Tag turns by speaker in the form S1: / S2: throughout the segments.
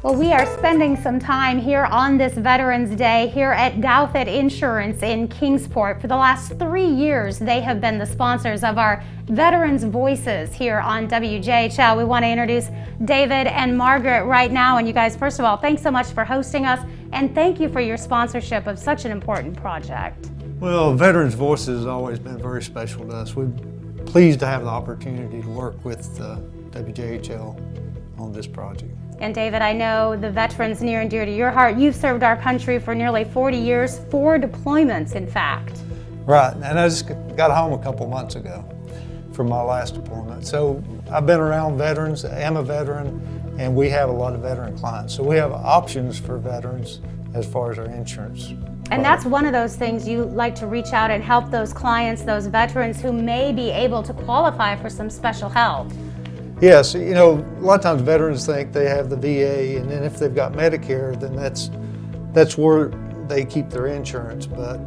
S1: Well, we are spending some time here on this Veterans Day here at Douthat Insurance in Kingsport. For the last 3 years, they have been the sponsors of our Veterans Voices here on WJHL. We want to introduce David and Margaret right now. And you guys, first of all, thanks so much for hosting us, and thank you for your sponsorship of such an important project.
S2: Well, Veterans Voices has always been very special to us. We're pleased to have the opportunity to work with WJHL on this project.
S1: And David, I know the veterans near and dear to your heart. You've served our country for nearly 40 years, 4 deployments in fact.
S2: Right, and I just got home a couple months ago from my last deployment. So I've been around veterans, am a veteran, and we have a lot of veteran clients. So we have options for veterans as far as our insurance.
S1: And that's one of those things you like to reach out and help those clients, those veterans who may be able to qualify for some special help.
S2: Yes, you know, a lot of times veterans think they have the VA, and then if they've got Medicare, then that's where they keep their insurance. But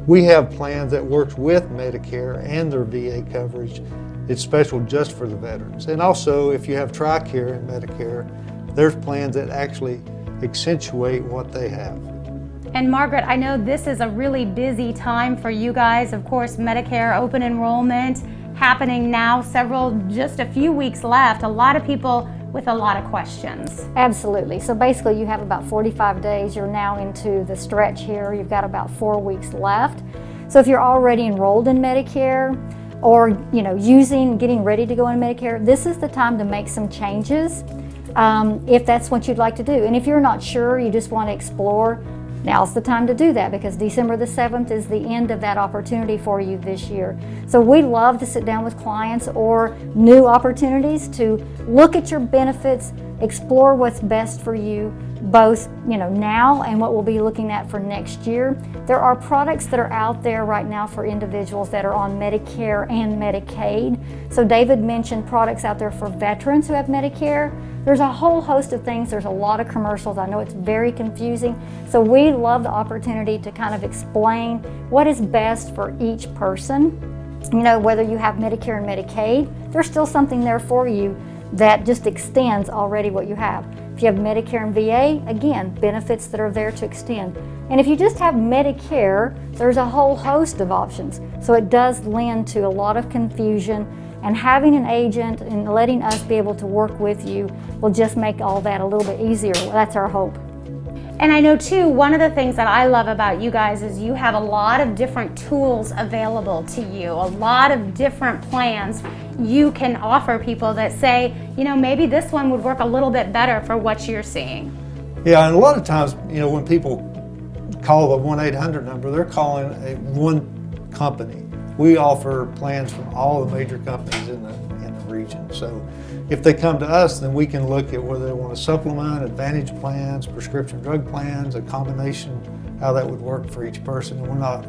S2: we have plans that works with Medicare and their VA coverage. It's special just for the veterans. And also, if you have TRICARE and Medicare, there's plans that actually accentuate what they have.
S1: And Margaret, I know this is a really busy time for you guys. Of course, Medicare open enrollment happening now, just a few weeks left. A lot of people with a lot of questions.
S3: Absolutely. So basically you have about 45 days. You're now into the stretch here. You've got about 4 weeks left. So if you're already enrolled in Medicare or getting ready to go in Medicare, this is the time to make some changes if that's what you'd like to do. And if you're not sure, you just want to explore, now's the time to do that, because December the 7th is the end of that opportunity for you this year. So we love to sit down with clients or new opportunities to look at your benefits, explore what's best for you, both now and what we'll be looking at for next year. There are products that are out there right now for individuals that are on Medicare and Medicaid. So David mentioned products out there for veterans who have Medicare. There's a whole host of things. There's a lot of commercials. I know it's very confusing. So we love the opportunity to kind of explain what is best for each person. Whether you have Medicare and Medicaid, there's still something there for you that just extends already what you have. If you have Medicare and VA, again, benefits that are there to extend. And if you just have Medicare, there's a whole host of options. So it does lend to a lot of confusion, and having an agent and letting us be able to work with you will just make all that a little bit easier. That's our hope.
S1: And I know too, one of the things that I love about you guys is you have a lot of different tools available to you, a lot of different plans you can offer people that say, maybe this one would work a little bit better for what you're seeing.
S2: Yeah, and a lot of times, when people call the 1-800 number, they're calling one company. We offer plans from all the major companies in the region. So if they come to us, then we can look at whether they want to supplement, advantage plans, prescription drug plans, a combination, how that would work for each person. And we're not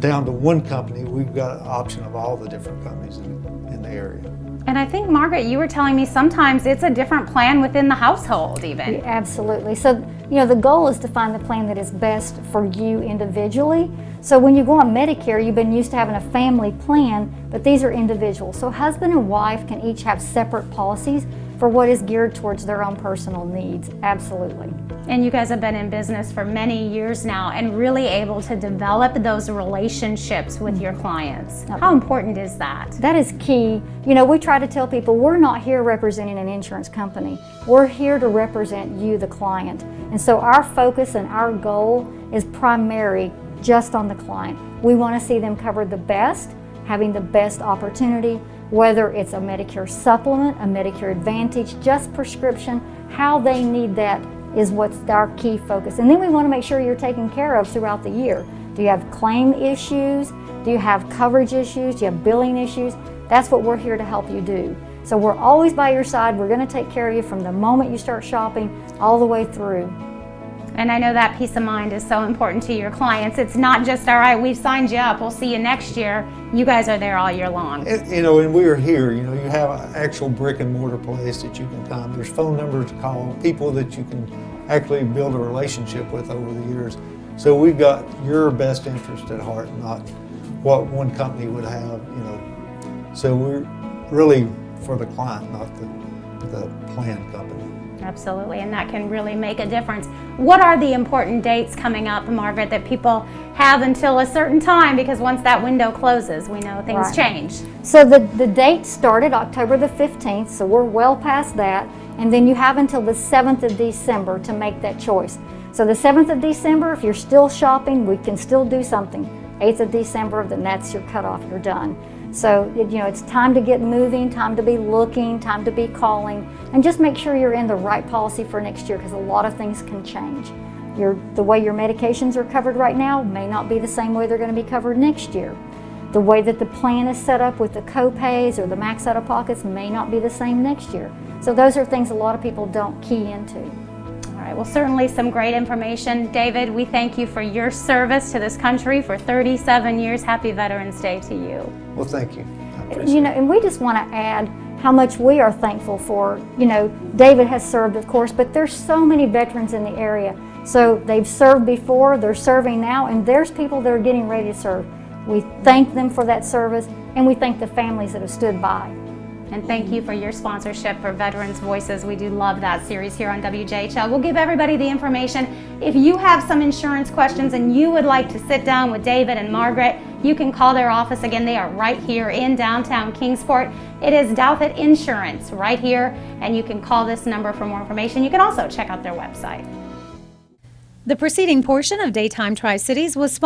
S2: down to one company. We've got an option of all the different companies in the area.
S1: And I think, Margaret, you were telling me sometimes it's a different plan within the household even.
S3: Yeah, absolutely. So, the goal is to find the plan that is best for you individually. So when you go on Medicare, you've been used to having a family plan, but these are individual. So husband and wife can each have separate policies for what is geared towards their own personal needs. Absolutely.
S1: And you guys have been in business for many years now and really able to develop those relationships with your clients. How important is that?
S3: That is key. We try to tell people we're not here representing an insurance company. We're here to represent you, the client. And so our focus and our goal is primary just on the client. We want to see them covered the best, having the best opportunity, whether it's a Medicare supplement, a Medicare Advantage, just prescription, how they need that is what's our key focus. And then we want to make sure you're taken care of throughout the year. Do you have claim issues? Do you have coverage issues? Do you have billing issues? That's what we're here to help you do. So we're always by your side. We're going to take care of you from the moment you start shopping all the way through.
S1: And I know that peace of mind is so important to your clients. It's not just, all right, we've signed you up, we'll see you next year. You guys are there all year long.
S2: And we are here. You have an actual brick and mortar place that you can come. There's phone numbers to call, people that you can actually build a relationship with over the years. So we've got your best interest at heart, not what one company would have. So we're really for the client, not the plan company.
S1: Absolutely, and that can really make a difference. What are the important dates coming up, Margaret, that people have until a certain time? Because once that window closes, we know things change.
S3: So the date started October the 15th, so we're well past that. And then you have until the 7th of December to make that choice. So the 7th of December, if you're still shopping, we can still do something. 8th of December, then that's your cutoff, you're done. So, it's time to get moving, time to be looking, time to be calling, and just make sure you're in the right policy for next year, because a lot of things can change. The way your medications are covered right now may not be the same way they're going to be covered next year. The way that the plan is set up with the co-pays or the max out-of-pockets may not be the same next year. So those are things a lot of people don't key into.
S1: All right, well, certainly some great information. David, we thank you for your service to this country for 37 years. Happy Veterans Day to you.
S2: Well, thank you. I appreciate it.
S3: And we just want to add how much we are thankful for. David has served, of course, but there's so many veterans in the area. So they've served before, they're serving now, and there's people that are getting ready to serve. We thank them for that service, and we thank the families that have stood by.
S1: And thank you for your sponsorship for Veterans Voices. We do love that series here on WJHL. We'll give everybody the information. If you have some insurance questions and you would like to sit down with David and Margaret, you can call their office. Again, they are right here in downtown Kingsport. It is Douthat Insurance right here, and you can call this number for more information. You can also check out their website. The preceding portion of Daytime Tri-Cities was sponsored